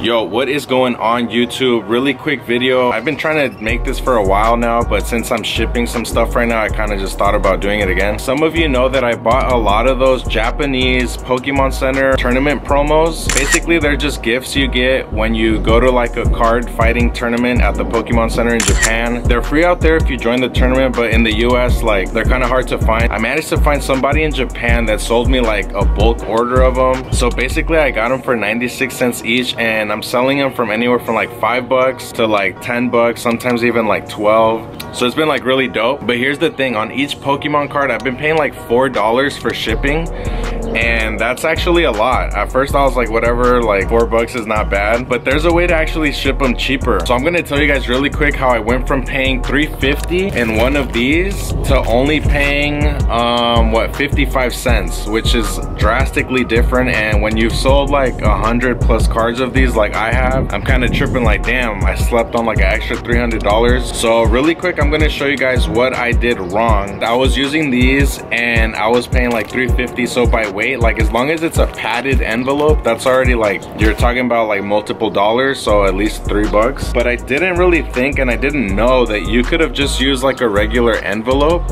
Yo, what is going on YouTube? Really quick video. I've been trying to make this for a while now, but since I'm shipping some stuff right now, I kind of just thought about doing it again. Some of you know that I bought a lot of those Japanese Pokemon Center tournament promos. Basically, they're just gifts you get when you go to like a card fighting tournament at the Pokemon Center in Japan. They're free out there if you join the tournament, but in the US, like, they're kind of hard to find. I managed to find somebody in Japan that sold me like a bulk order of them. So basically, I got them for 96 cents each, and I'm selling them from anywhere from like $5 to like $10, sometimes even like 12. So it's been like really dope. But here's the thing, on each Pokemon card, I've been paying like $4 for shipping, and that's actually a lot. At first I was like, whatever, like $4 is not bad, but there's a way to actually ship them cheaper. So I'm gonna tell you guys really quick how I went from paying $3.50 in one of these to only paying what, 55 cents, which is drastically different. And when you've sold like 100 plus cards of these like I have, I'm kind of tripping like, damn, I slept on like an extra $300. So really quick, I'm gonna show you guys what I did wrong. I was using these and I was paying like $3.50. So by weight, like as long as it's a padded envelope, that's already like, you're talking about like multiple dollars, so at least $3. But I didn't really think, and I didn't know that you could have just used like a regular envelope.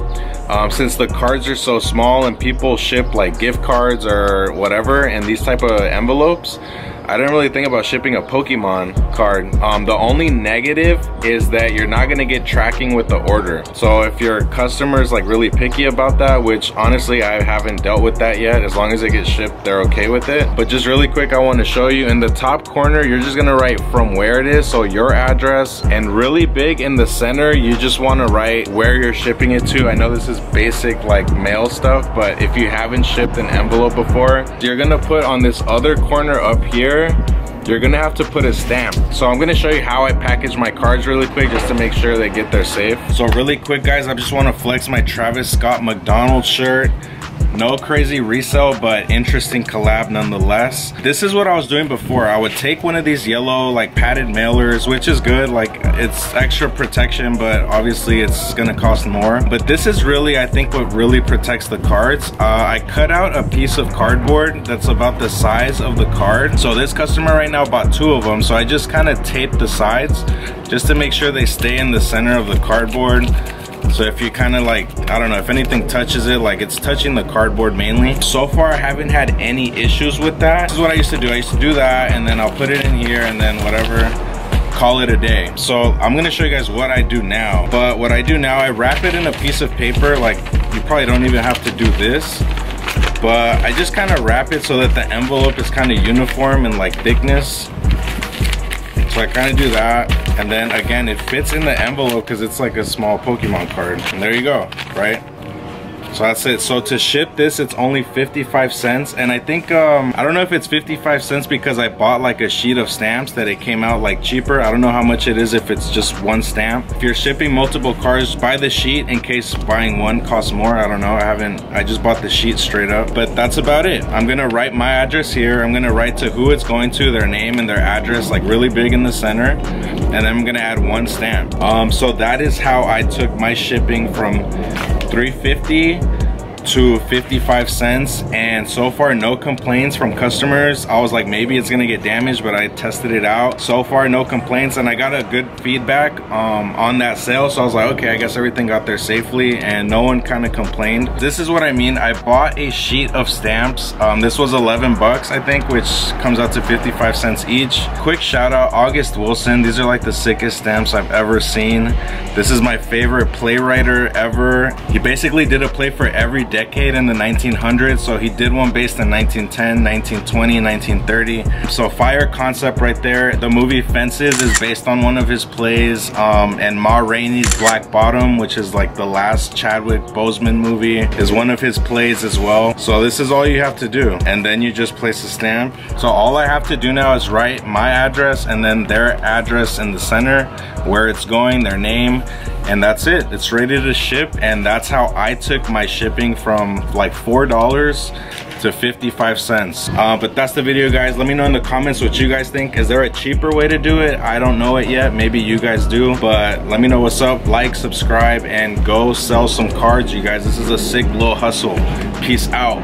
Since the cards are so small and people ship like gift cards or whatever in these type of envelopes, I didn't really think about shipping a Pokemon card. The only negative is that you're not gonna get tracking with the order. So if your customer is like really picky about that, which honestly I haven't dealt with that yet, as long as it gets shipped, they're okay with it. But just really quick, I want to show you in the top corner, you're just gonna write from where it is, so your address, and really big in the center, you just want to write where you're shipping it to. I know this is basic like mail stuff, but if you haven't shipped an envelope before, you're gonna put on this other corner up here, you're gonna have to put a stamp. So I'm gonna show you how I package my cards really quick, just to make sure they get there safe. So really quick guys, I just want to flex my Travis Scott McDonald's shirt. No crazy resale, but interesting collab nonetheless. This is what I was doing before. I would take one of these yellow like padded mailers, which is good, like it's extra protection, but obviously it's gonna cost more. But this is really, I think, what really protects the cards. I cut out a piece of cardboard that's about the size of the card. So this customer right now bought 2 of them, so I just kind of taped the sides just to make sure they stay in the center of the cardboard. So if you kind of like, I don't know, if anything touches it, like it's touching the cardboard mainly. So far I haven't had any issues with that. This is what I used to do. I used to do that, and then I'll put it in here and then whatever, call it a day. So I'm gonna show you guys what I do now. But what I do now, I wrap it in a piece of paper. Like, you probably don't even have to do this, but I just kind of wrap it so that the envelope is kind of uniform in like thickness. So I kind of do that, and then again, it fits in the envelope because it's like a small Pokemon card. And there you go, right? So that's it. So to ship this, it's only 55 cents. And I think, I don't know if it's 55 cents because I bought like a sheet of stamps that it came out like cheaper. I don't know how much it is if it's just one stamp. If you're shipping multiple cards, buy the sheet in case buying one costs more. I don't know, I just bought the sheet straight up. But that's about it. I'm gonna write my address here. I'm gonna write to who it's going to, their name and their address, like really big in the center. And then I'm gonna add 1 stamp. So that is how I took my shipping from $3.50 to 55 cents, and so far no complaints from customers. I was like, maybe it's gonna get damaged, but I tested it out. So far no complaints, and I got a good feedback on that sale. So I was like, okay, I guess everything got there safely, and no one kind of complained. This is what I mean. I bought a sheet of stamps. This was $11 I think, which comes out to 55 cents each. Quick shout out August Wilson. These are like the sickest stamps I've ever seen. This is my favorite playwriter ever. He basically did a play for every decade in the 1900s. So he did one based in 1910, 1920, 1930. So fire concept right there. The movie Fences is based on one of his plays, and Ma Rainey's Black Bottom, which is like the last Chadwick Boseman movie, is one of his plays as well. So this is all you have to do, and then you just place a stamp. So all I have to do now is write my address and then their address in the center, where it's going, their name, and that's it. It's ready to ship. And that's how I took my shipping from like $4 to 55 cents. But that's the video, guys. Let me know in the comments what you guys think. Is there a cheaper way to do it? I don't know it yet. Maybe you guys do, but let me know what's up. Like, subscribe, and go sell some cards, you guys. This is a sick little hustle. Peace out.